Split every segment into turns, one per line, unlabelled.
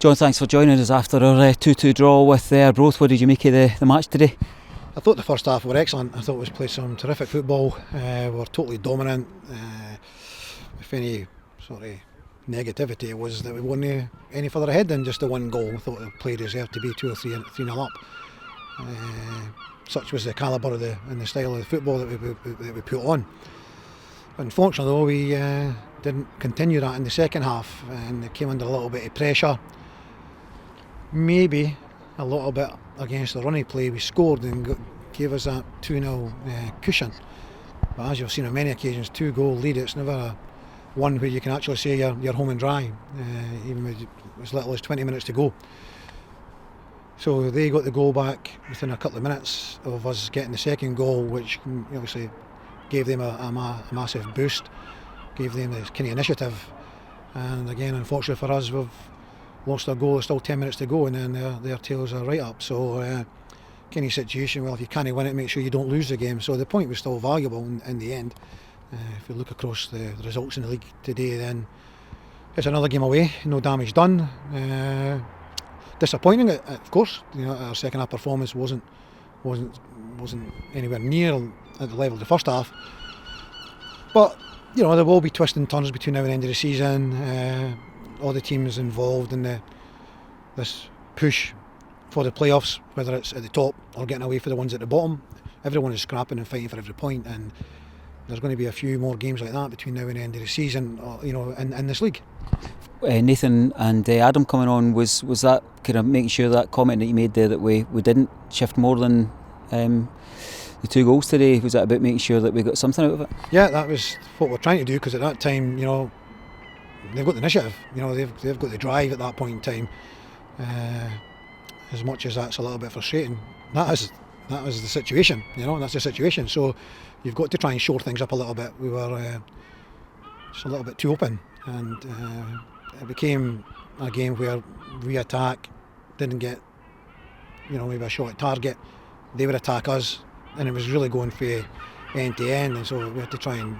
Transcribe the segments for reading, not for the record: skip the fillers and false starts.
John, thanks for joining us after our 2-2 draw with Arbroath. What did you make of the match today?
I thought the first half were excellent. I thought we played some terrific football. We were totally dominant. If any sort of negativity was that we weren't any further ahead than just the one goal. I thought the play deserved to be 2 or 3-0 up. Such was the calibre of and the style of the football that we put on. Unfortunately though, we didn't continue that in the second half, and it came under a little bit of pressure. Maybe a little bit against the running play. We scored and gave us that 2-0 cushion. But as you've seen on many occasions, 2-goal lead, it's never one where you can actually say you're home and dry, even with as little as 20 minutes to go. So they got the goal back within a couple of minutes of us getting the second goal, which obviously gave them a massive boost, gave them this kind of initiative. And again, unfortunately for us, we've lost our goal. There's still 10 minutes to go, and then their tails are right up. So kind of situation, well, if you can't win it, make sure you don't lose the game. So the point was still valuable in the end. If you look across the results in the league today, then it's another game away, no damage done. Disappointing, of course. Our second half performance wasn't anywhere near at the level of the first half. But there will be twists and turns between now and the end of the season. All the teams involved in this push for the playoffs, whether it's at the top or getting away for the ones at the bottom, everyone is scrapping and fighting for every point, and there's going to be a few more games like that between now and the end of the season, in this league.
Nathan and Adam coming on, was that kind of making sure that comment that you made there that we didn't shift more than the 2 goals today? Was that about making sure that we got something out of it?
Yeah, that was what we're trying to do, because at that time, they've got the initiative. They've got the drive at that point in time. As much as that's a little bit frustrating, that is the situation. That's the situation. So you've got to try and shore things up a little bit. We were just a little bit too open, and it became a game where we attack, didn't get maybe a shot at target. They would attack us, and it was really going for end to end. And so we had to try and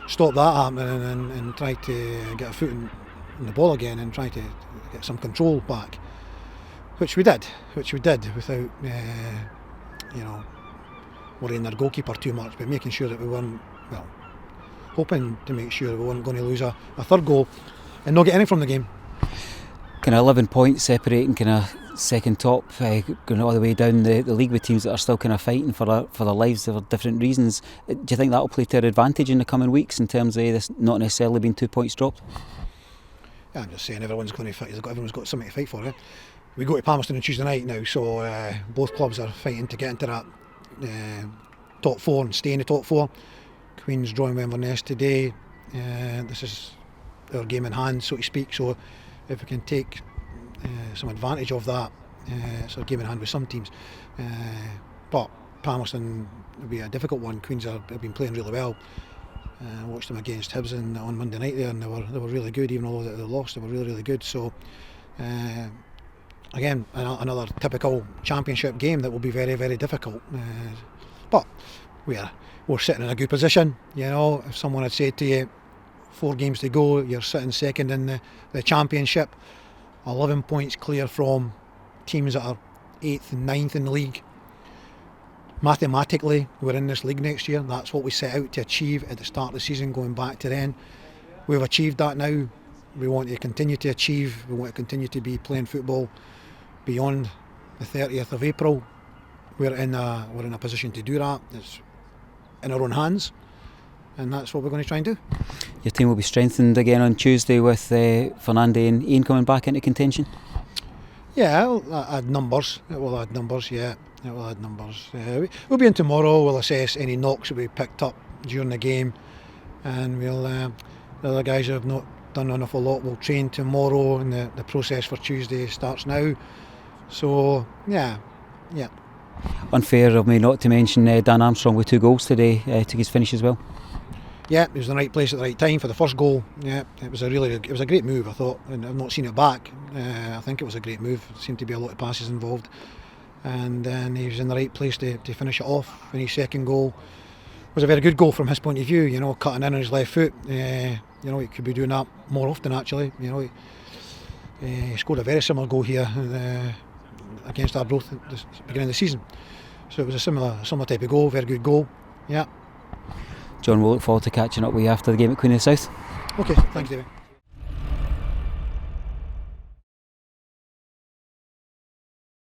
stop that happening and try to get a foot in the ball again and try to get some control back, which we did without worrying their goalkeeper too much, but making sure that we weren't, hoping to make sure that we weren't going to lose a third goal and not get anything from the game.
Kind of 11 points separating kind of second top, going all the way down the league with teams that are still kind of fighting for their lives for different reasons. Do you think that will play to our advantage in the coming weeks in terms of this not necessarily being 2 points dropped?
Yeah, I'm just saying everyone's going to fight. Everyone's got something to fight for. We go to Palmerston on Tuesday night now, so both clubs are fighting to get into that top 4 and stay in the top 4. Queen's drawing with Inverness today. This is our game in hand, so to speak. So if we can take some advantage of that, it's our game in hand with some teams. But Palmerston will be a difficult one. Queens have been playing really well. I watched them against Hibs on Monday night there, and they were really good. Even though they lost, they were really good. So again, another typical championship game that will be very, very difficult. But we're sitting in a good position. If someone had said to you 4 games to go, you're sitting second in the championship, 11 points clear from teams that are 8th and 9th in the league. Mathematically, we're in this league next year. That's what we set out to achieve at the start of the season, going back to then. We've achieved that now. We want to continue to achieve. We want to continue to be playing football beyond the 30th of April. We're in a position to do that. It's in our own hands, and that's what we're going to try and do.
Your team will be strengthened again on Tuesday with Fernando and Ian coming back into contention?
Yeah, it'll add numbers. It will add numbers, yeah. It will add numbers. We'll be in tomorrow. We'll assess any knocks that we picked up during the game, and the other guys who have not done an awful lot will train tomorrow, and the process for Tuesday starts now. So, yeah.
Unfair of me not to mention Dan Armstrong with 2 goals today, took his finish as well.
Yeah, he was in the right place at the right time for the first goal. Yeah, it was a great move, I thought, and I've not seen it back. I think it was a great move. There seemed to be a lot of passes involved, and then he was in the right place to finish it off. And his second goal was a very good goal from his point of view. Cutting in on his left foot. He could be doing that more often actually. He scored a very similar goal here against Arbroath at the beginning of the season. So it was a similar type of goal, very good goal. Yeah.
John, we'll look forward to catching up with you after the game at Queen of the South.
Okay, thanks David.